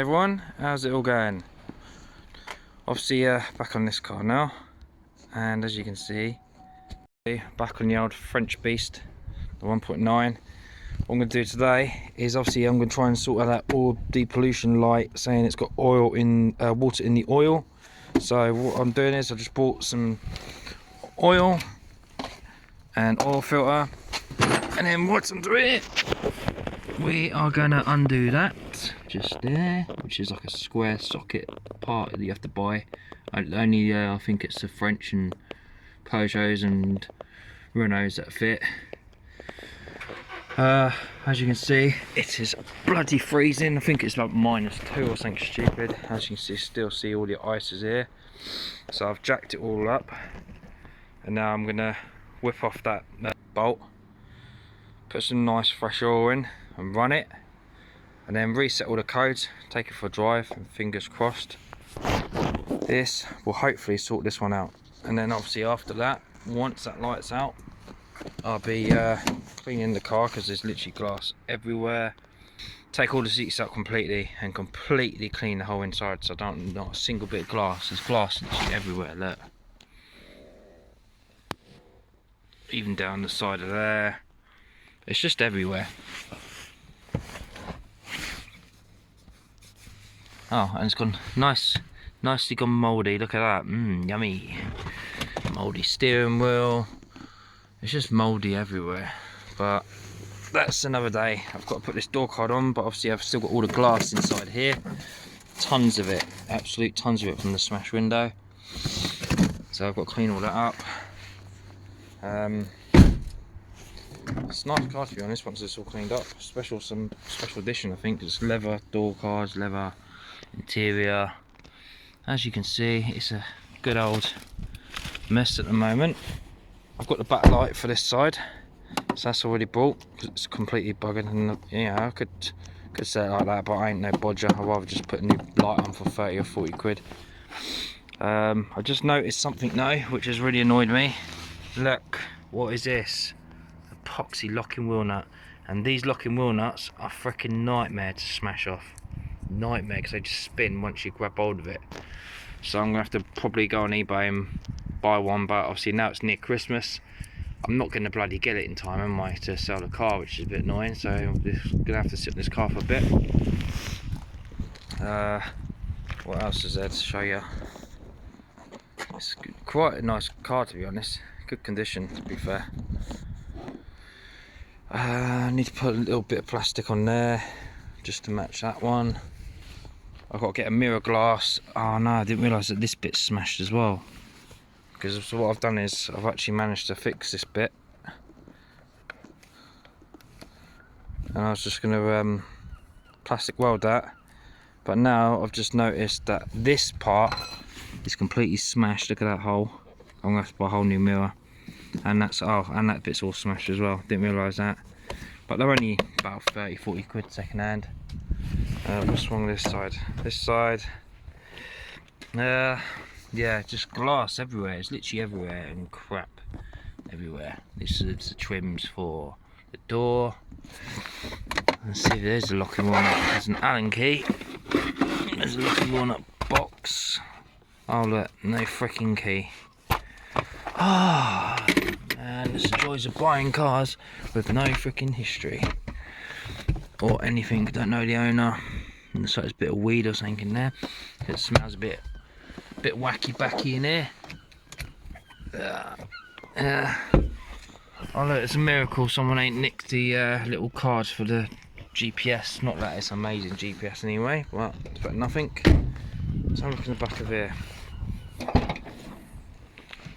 everyone, how's it all going? Obviously back on this car now, and as you can see, back on the old French beast, the 1.9. What I'm going to do today is obviously I'm going to try and sort out that oil depollution light saying it's got oil in water in the oil. So what I'm doing is I just bought some oil and oil filter, and then what's under it, we are going to undo that just there, which is like a square socket part that you have to buy. Only I think it's the French and Peugeots and Renaults that fit. As you can see, it is bloody freezing. I think it's about -2 or something stupid. As you can see, still see all the ice is here. So I've jacked it all up, and now I'm gonna whip off that bolt, put some nice fresh oil in and run it, and then reset all the codes, take it for a drive, and fingers crossed this will hopefully sort this one out. And then obviously after that, once that light's out, I'll be cleaning the car because there's literally glass everywhere. Take all the seats out completely and completely clean the whole inside, so not a single bit of glass. There's glass literally everywhere, look. Even down the side of there. It's just everywhere. Oh, and it's gone nicely gone mouldy. Look at that, yummy. Mouldy steering wheel. It's just mouldy everywhere, but that's another day. I've got to put this door card on, but obviously I've still got all the glass inside here. Tons of it, absolute tons of it from the smash window. So I've got to clean all that up. It's a nice car to be honest once it's all cleaned up. Some special edition I think. It's leather door cards, leather interior. As you can see, it's a good old mess at the moment. I've got the backlight for this side, so that's already bought because it's completely buggered, and yeah, I could say it like that, but I ain't no bodger. I'd rather just put a new light on for 30 or 40 quid. I just noticed something now which has really annoyed me. Look, what is this? Epoxy locking wheel nut, and these locking wheel nuts are freaking nightmare to smash off. Nightmare, because they just spin once you grab hold of it. So I'm gonna have to probably go on eBay and buy one, but obviously now it's near Christmas, I'm not going to bloody get it in time, am I, to sell the car, which is a bit annoying. So I'm just going to have to sit in this car for a bit. What else is there to show you? It's quite a nice car to be honest, good condition to be fair. I need to put a little bit of plastic on there just to match that one. I've got to get a mirror glass. Oh no, I didn't realise that this bit's smashed as well. Because what I've done is I've actually managed to fix this bit, and I was just going to plastic weld that, but now I've just noticed that this part is completely smashed. Look at that hole. I'm going to have to buy a whole new mirror, and and that bit's all smashed as well. Didn't realise that, but they're only about 30-40 quid second hand. What's wrong with this side? This side, yeah, just glass everywhere. It's literally everywhere, and crap everywhere. This is the trims for the door. Let's see, there's a locking wheel nut. There's an Allen key. There's a locking wheel nut box. Oh look, no freaking key. Ah, man, it's the joys of buying cars with no freaking history or anything. Don't know the owner. And so there's a bit of weed or something in there. It smells a bit wacky backy in here. Oh look, it's a miracle someone ain't nicked the little cards for the GPS. Not that it's amazing GPS anyway, but it's better than nothing. So I'm looking at the back of here.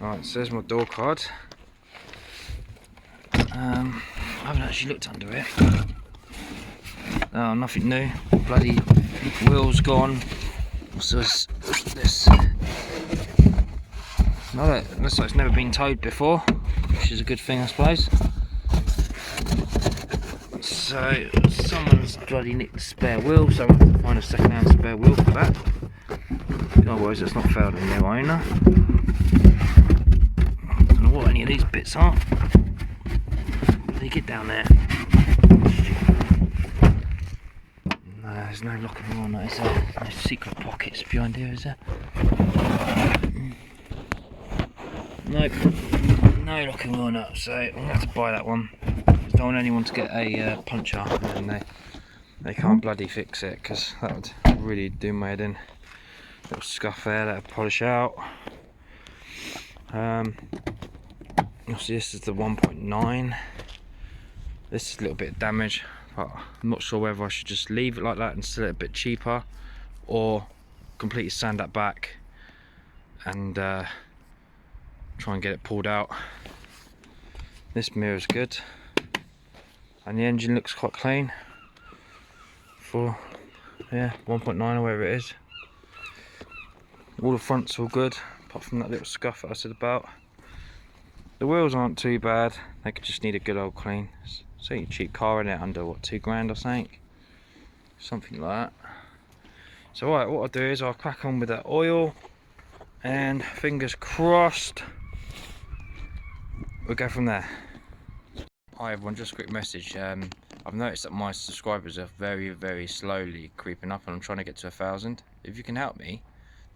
Right, so there's my door card. I haven't actually looked under it. Oh, nothing new. Bloody wheels gone. So it's this. No, it looks like it's never been towed before, which is a good thing I suppose. So someone's bloody nicked the spare wheel, so I'm going to find a second hand spare wheel for that. Otherwise it's not failed in new owner. I don't know what any of these bits are. How do you get down there? there's no locking on that, is there? No secret pockets behind here, is there? Nope, no locking on up, so I'm going to have to buy that one. I don't want anyone to get a puncture and they can't bloody fix it, because that would really do my head in. Little scuff there, that'll polish out. Obviously this is the 1.9. This is a little bit of damage, but I'm not sure whether I should just leave it like that and sell it a bit cheaper, or completely sand that back and try and get it pulled out. This mirror is good, and the engine looks quite clean for 1.9 or whatever it is. All the fronts all good, apart from that little scuff that I said about. The wheels aren't too bad, they could just need a good old clean. So a cheap car in it, under what, £2 or something like that. So right, what I'll do is I'll crack on with that oil, and fingers crossed we'll go from there. Hi everyone, just a quick message. I've noticed that my subscribers are very slowly creeping up, and I'm trying to get to 1,000. If you can help me,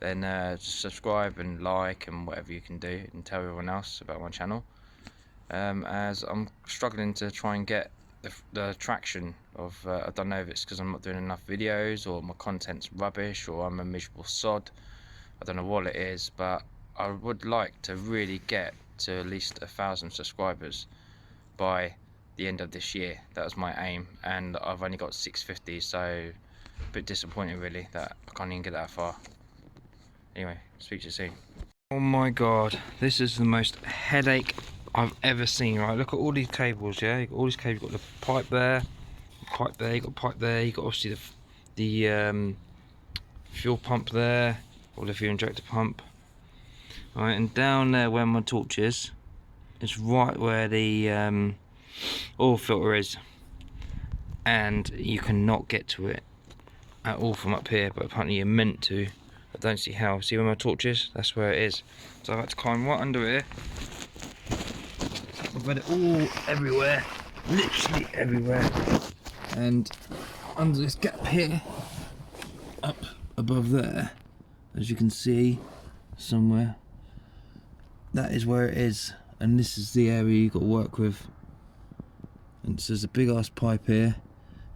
then just subscribe and like and whatever you can do, and tell everyone else about my channel, as I'm struggling to try and get the traction of I don't know if it's because I'm not doing enough videos, or my content's rubbish, or I'm a miserable sod. I don't know what it is, but I would like to really get to at least 1,000 subscribers by the end of this year. That was my aim, and I've only got 650, so a bit disappointing really that I can't even get that far. Anyway, speak to you soon. Oh my god, this is the most headache I've ever seen. Right, look at all these cables. Yeah, you got all these cables. You've got the pipe there, pipe there, you got pipe there, you got obviously the fuel pump there, or the fuel injector pump. Right, and down there where my torch is right where the oil filter is, and you cannot get to it at all from up here, but apparently you're meant to. I don't see how. See where my torch is? That's where it is. So I've had to climb right under here. I've had it all everywhere, literally everywhere, and under this gap here, up above there, as you can see somewhere, that is where it is, and this is the area you've got to work with. And so there's a big ass pipe here.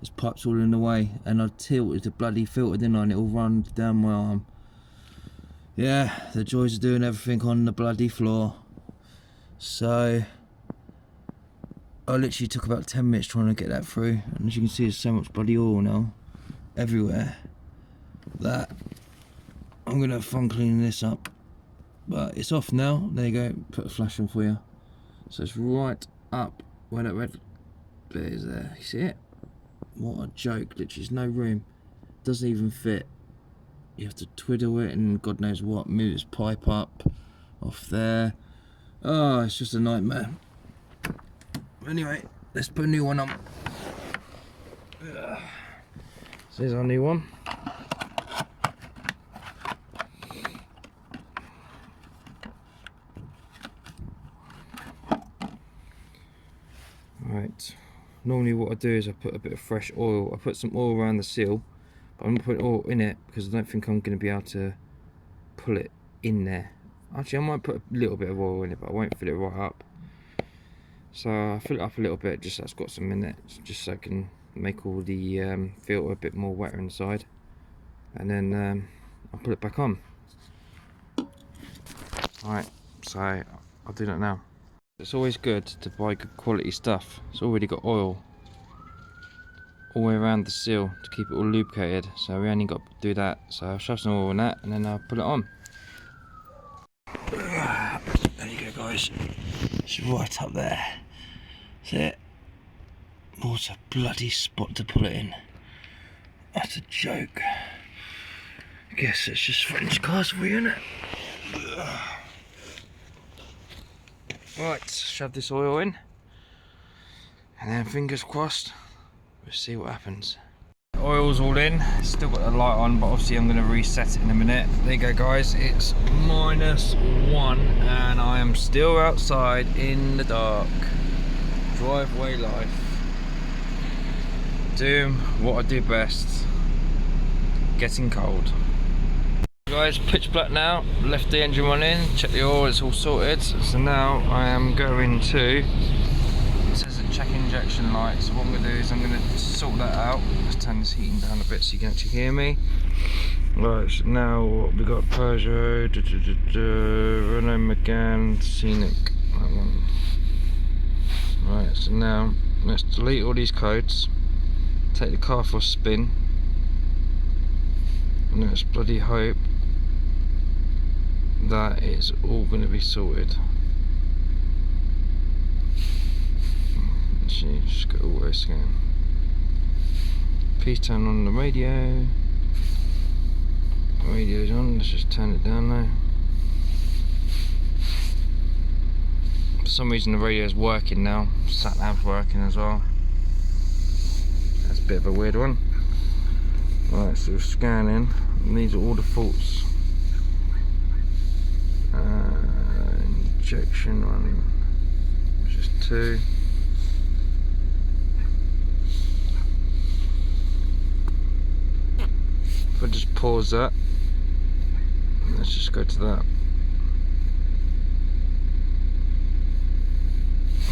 There's pipes all in the way, and I tilted the bloody filter, didn't I, and it'll run down my arm. Yeah, the joys of doing everything on the bloody floor. So I literally took about 10 minutes trying to get that through, and as you can see there's so much bloody oil now everywhere that I'm gonna have fun cleaning this up. But it's off now. There you go, put a flash on for you. So it's right up where that red bit is there. You see it? What a joke, literally there's no room, doesn't even fit. You have to twiddle it and God knows what, move this pipe up off there. Oh, it's just a nightmare. Anyway, let's put a new one on. So here's our new one. Right, normally what I do is I put a bit of fresh oil. I put some oil around the seal, but I'm not putting oil in it because I don't think I'm going to be able to pull it in there. Actually, I might put a little bit of oil in it, but I won't fill it right up. So I fill it up a little bit, just so it's got some in it, just so I can make all the filter a bit more wetter inside, and then I'll put it back on. Alright, so I'll do that now. It's always good to buy good quality stuff. It's already got oil all the way around the seal to keep it all lubricated, so we only got to do that. So I'll shove some oil in that and then I'll put it on. There you go guys, it's right up there. See it? What a bloody spot to pull it in. That's a joke. I guess it's just French cars for you, isn't it? Right, shove this oil in, and then fingers crossed, we'll see what happens. Oil's all in, still got the light on, but obviously I'm going to reset it in a minute. There you go guys, it's -1 and I am still outside in the dark. Driveway life. Doing what I do best, getting cold. Guys, pitch black now, left the engine running, check the oil, it's all sorted. So now I am going to, it says a check injection light, so what I'm going to do is I'm going to sort that out. Let's turn this heating down a bit so you can actually hear me. Right, so now what we got, Peugeot, Renault Megane, Scenic, that one. Right, so now let's delete all these codes, take the car for a spin, and let's bloody hope that it's all going to be sorted. Actually, just go auto scan. Please turn on the radio. The radio's on, let's just turn it down now. For some reason the radio's working now, sat nav's working as well. That's a bit of a weird one. Right, so we're scanning, and these are all the faults. Injection one, just 2. If I just pause that, let's just go to that.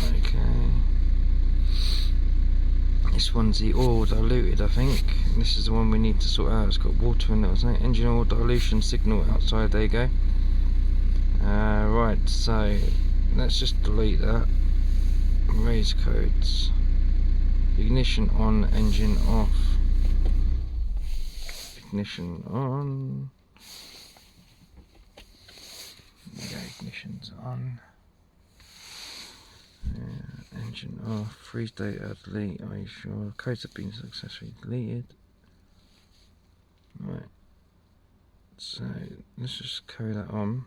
Okay. This one's the oil diluted, I think. This is the one we need to sort out. It's got water in it, wasn't it? Engine oil dilution signal outside, there you go. Right, so let's just delete that. Raise codes. Ignition on, engine off. Ignition on. There you go, ignition's on. Engine off. Freeze data delete. Are you sure? Codes have been successfully deleted. Right. So let's just carry that on.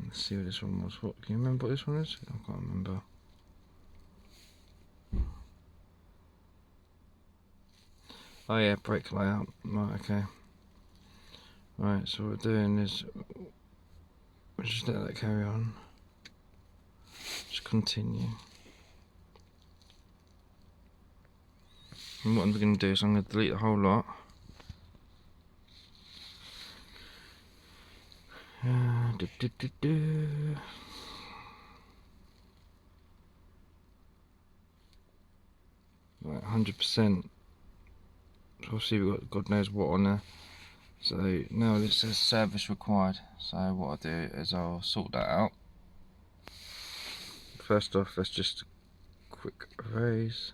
Let's see what this one was. What, can you remember what this one is? I can't remember. Oh yeah, brake layout. Right, okay. Right, so what we're doing is we'll just let that carry on. Just continue. And what I'm going to do is I'm going to delete the whole lot. Right, 100%. Obviously we've got God knows what on there. So now this says service required. So what I'll do is I'll sort that out. First off, let's just quick erase.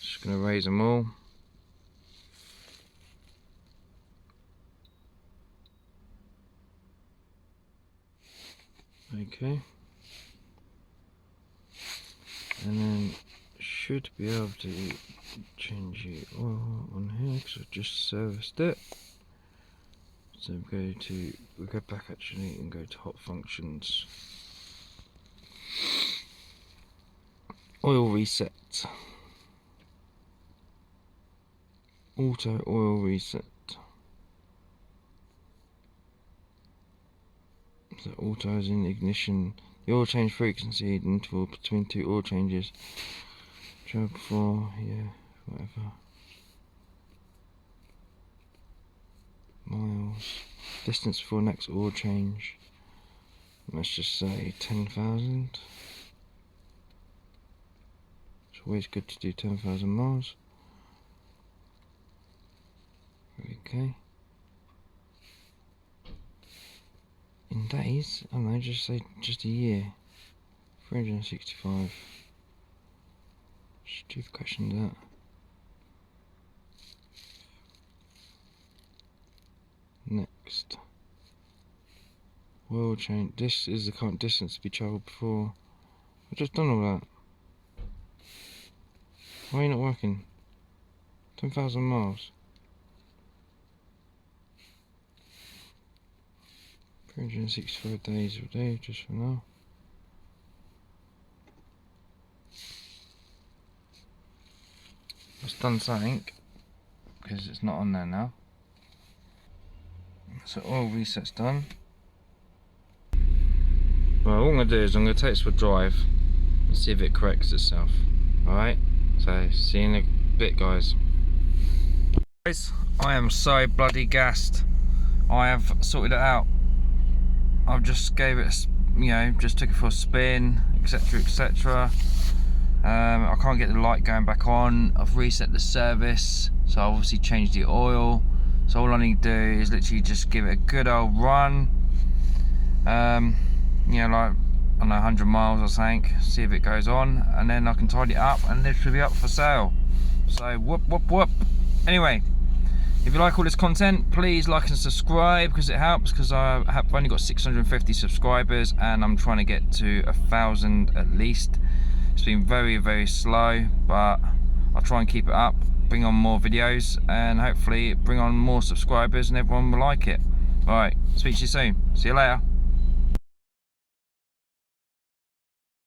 Just going to erase them all. Okay, and then should be able to change the oil on here because I just serviced it. So we'll go back actually and go to hot functions. Oil reset. Auto oil reset. So auto is in ignition. The oil change frequency interval between 2 oil changes. Travel before, yeah, whatever. Miles. Distance before next oil change. Let's just say 10,000. It's always good to do 10,000 miles. Okay. In days, I don't know, just say just a year. 365. Stupid question that. Next. Oil change. This is the current distance to be travelled before. I've just done all that. Why are you not working? 10,000 miles. 365 days a day, just for now. It's done something, because it's not on there now. So oil reset's done. Well, what I'm going to do is I'm going to take this for a drive and see if it corrects itself. Alright, so see you in a bit, guys. Guys, I am so bloody gassed. I have sorted it out. I've just gave it, you know, just took it for a spin, etc, etc. I can't get the light going back on. I've reset the service, so I obviously changed the oil. So all I need to do is literally just give it a good old run. You know, like, I don't know, 100 miles or something, see if it goes on, and then I can tidy it up and it should be up for sale. So whoop whoop whoop. Anyway, if you like all this content, please like and subscribe, because it helps, because I've only got 650 subscribers and I'm trying to get to 1,000 at least. It's been very, very slow, but I'll try and keep it up, bring on more videos, and hopefully bring on more subscribers and everyone will like it. Alright, speak to you soon. See you later.